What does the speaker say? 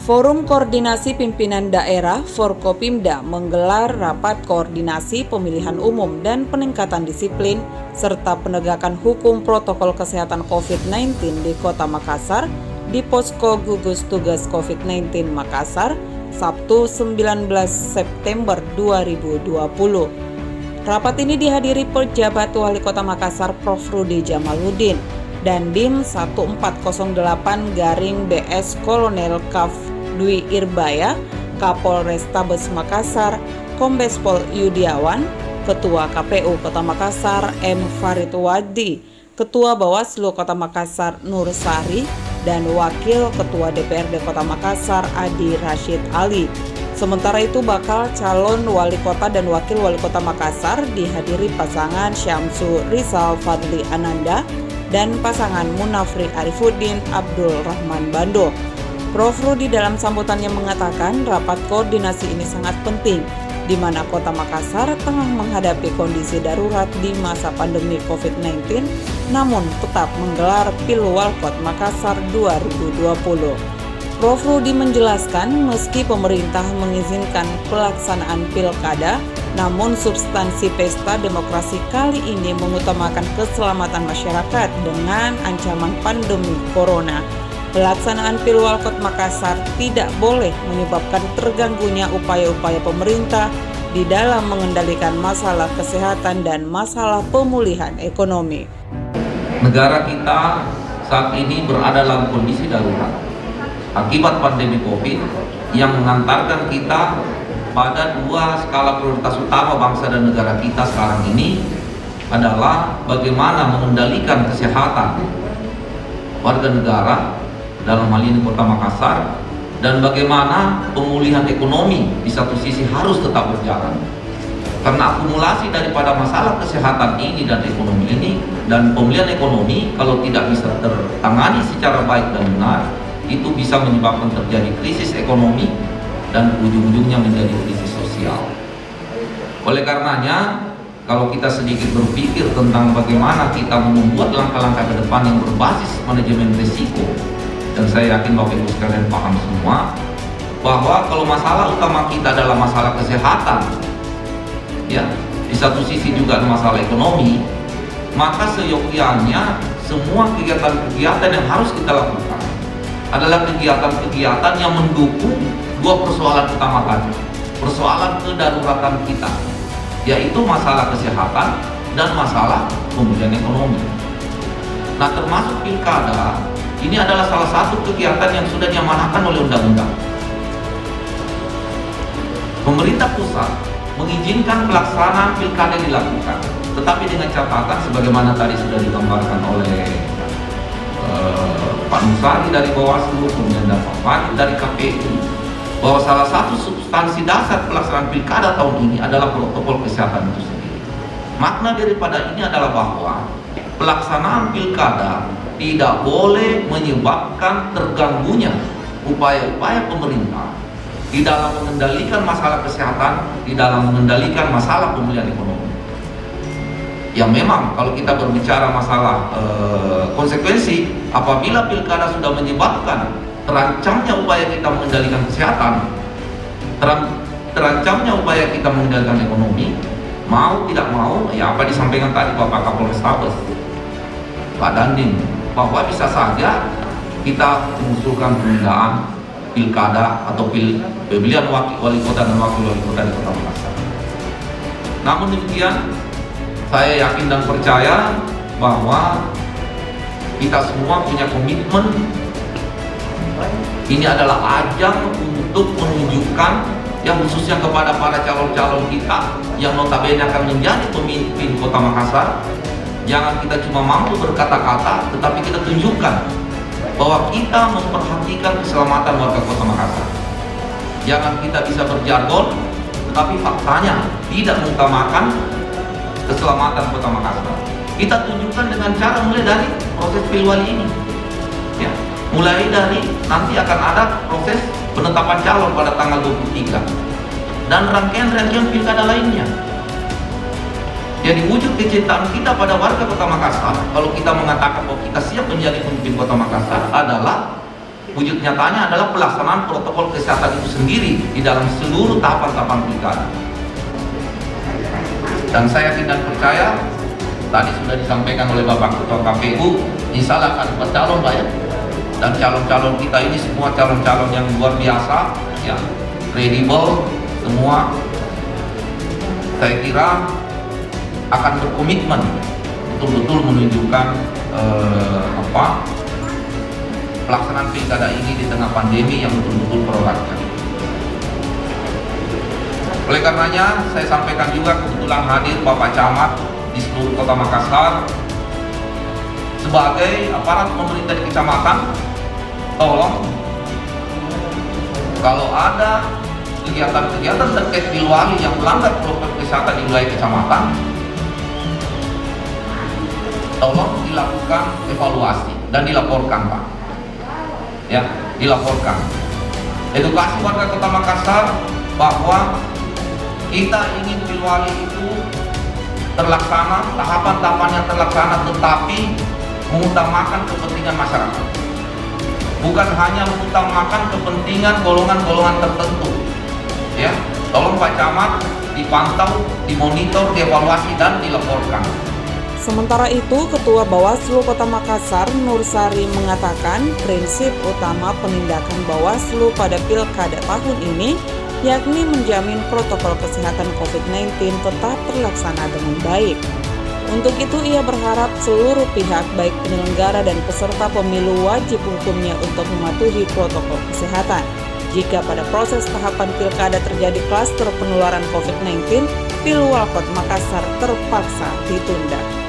Forum Koordinasi Pimpinan Daerah Forkopimda menggelar rapat koordinasi pemilihan umum dan peningkatan disiplin serta penegakan hukum protokol kesehatan COVID-19 di Kota Makassar di Posko Gugus Tugas COVID-19 Makassar, Sabtu 19 September 2020. Rapat ini dihadiri pejabat Wali Kota Makassar Prof. Rudi Jamaludin dan Dim 1408-BS Kolonel Kaf Dwi Irbaya, Kapolrestabes Makassar, Kombes Pol Yudiawan, Ketua KPU Kota Makassar M. Farid Wadi, Ketua Bawaslu Kota Makassar Nur Sari, dan Wakil Ketua DPRD Kota Makassar Adi Rashid Ali. Sementara itu bakal calon wali kota dan wakil wali kota Makassar dihadiri pasangan Syamsu Rizal Fadli Ananda dan pasangan Munafri Arifuddin Abdul Rahman Bando. Prof. Rudi dalam sambutannya mengatakan rapat koordinasi ini sangat penting, di mana Kota Makassar tengah menghadapi kondisi darurat di masa pandemi COVID-19, namun tetap menggelar Pilwalkot Makassar 2020. Prof. Rudi menjelaskan meski pemerintah mengizinkan pelaksanaan pilkada, namun substansi pesta demokrasi kali ini mengutamakan keselamatan masyarakat dengan ancaman pandemi corona. Pelaksanaan Pilwalkot Makassar tidak boleh menyebabkan terganggunya upaya-upaya pemerintah di dalam mengendalikan masalah kesehatan dan masalah pemulihan ekonomi. Negara kita saat ini berada dalam kondisi darurat akibat pandemi COVID yang mengantarkan kita pada dua skala prioritas utama bangsa dan negara kita sekarang ini adalah bagaimana mengendalikan kesehatan warga negara dalam hal ini Kota Makassar, dan bagaimana pemulihan ekonomi di satu sisi harus tetap berjalan. Karena akumulasi daripada masalah kesehatan ini dan ekonomi ini dan pemulihan ekonomi kalau tidak bisa tertangani secara baik dan benar, itu bisa menyebabkan terjadi krisis ekonomi dan ujung-ujungnya menjadi krisis sosial. Oleh karenanya, kalau kita sedikit berpikir tentang bagaimana kita membuat langkah-langkah ke depan yang berbasis manajemen risiko, dan saya yakin Bapak Ibu sekalian paham semua bahwa kalau masalah utama kita adalah masalah kesehatan, ya, di satu sisi juga ada masalah ekonomi, maka seyogyanya semua kegiatan-kegiatan yang harus kita lakukan adalah kegiatan-kegiatan yang mendukung dua persoalan utama tadi, persoalan kedaruratan kita, yaitu masalah kesehatan dan masalah pemulihan ekonomi. Nah, termasuk pilkada, ini adalah salah satu kegiatan yang sudah diamanahkan oleh undang-undang. Pemerintah pusat mengizinkan pelaksanaan pilkada dilakukan, tetapi dengan catatan sebagaimana tadi sudah digambarkan oleh Pak Nusari dari Bawaslu, kemudian Pak Farid dari KPU, bahwa salah satu substansi dasar pelaksanaan pilkada tahun ini adalah protokol kesehatan itu sendiri. Makna daripada ini adalah bahwa pelaksanaan pilkada tidak boleh menyebabkan terganggunya upaya-upaya pemerintah di dalam mengendalikan masalah kesehatan, di dalam mengendalikan masalah pemulihan ekonomi. Ya memang kalau kita berbicara masalah konsekuensi, apabila pilkada sudah menyebabkan terancamnya upaya kita mengendalikan kesehatan, terancamnya upaya kita mengendalikan ekonomi, mau tidak mau, ya apa disampaikan tadi Bapak Kapolrestabes, Pak Dandim, bahwa bisa saja kita mengusulkan penundaan pilkada atau pemilihan wali kota dan wakil wali kota di Kota Makassar. Namun demikian, saya yakin dan percaya bahwa kita semua punya komitmen. Ini adalah ajang untuk menunjukkan, yang khususnya kepada para calon-calon kita yang notabene akan menjadi pemimpin Kota Makassar. Jangan kita cuma mampu berkata-kata, tetapi kita tunjukkan bahwa kita memperhatikan keselamatan warga Kota Makassar. Jangan kita bisa berjargon, tetapi faktanya tidak mengutamakan keselamatan Kota Makassar. Kita tunjukkan dengan cara mulai dari proses pilwali ini, ya. Mulai dari nanti akan ada proses penetapan calon pada tanggal 23 dan rangkaian-rangkaian pilkada lainnya. Jadi wujud kecintaan kita pada warga Kota Makassar, kalau kita mengatakan bahwa kita siap menjadi pemimpin Kota Makassar, adalah wujud nyatanya adalah pelaksanaan protokol kesehatan itu sendiri di dalam seluruh tahapan-tahapan pilkada. Dan saya tidak percaya, tadi sudah disampaikan oleh Bapak Ketua KPU, insya Allah akan bercalon Pak ya. Dan calon-calon kita ini semua calon-calon yang luar biasa, ya, kredibel semua. Saya kira akan berkomitmen betul-betul menunjukkan pelaksanaan pilkada ini di tengah pandemi yang betul-betul proaktif. Oleh karenanya, saya sampaikan juga kebetulan hadir Bapak Camat di seluruh Kota Makassar sebagai aparat pemerintah di kecamatan. Tolong, kalau ada kegiatan-kegiatan terkait Pilwali yang melanggar protokol kesehatan di wilayah kecamatan, tolong dilakukan evaluasi dan dilaporkan Pak. Ya, dilaporkan. Edukasi warga Kota Makassar bahwa kita ingin Pilwali itu terlaksana, tahapan-tahapannya terlaksana, tetapi mengutamakan kepentingan masyarakat. Bukan hanya mengutamakan kepentingan golongan-golongan tertentu. Ya, tolong Pak Camat dipantau, dimonitor, dievaluasi dan dilaporkan. Sementara itu, Ketua Bawaslu Kota Makassar, Nur Sari, mengatakan prinsip utama penindakan Bawaslu pada pilkada tahun ini yakni menjamin protokol kesehatan COVID-19 tetap terlaksana dengan baik. Untuk itu, ia berharap seluruh pihak, baik penyelenggara dan peserta pemilu, wajib hukumnya untuk mematuhi protokol kesehatan. Jika pada proses tahapan pilkada terjadi klaster penularan COVID-19, Pilwalkot Makassar terpaksa ditunda.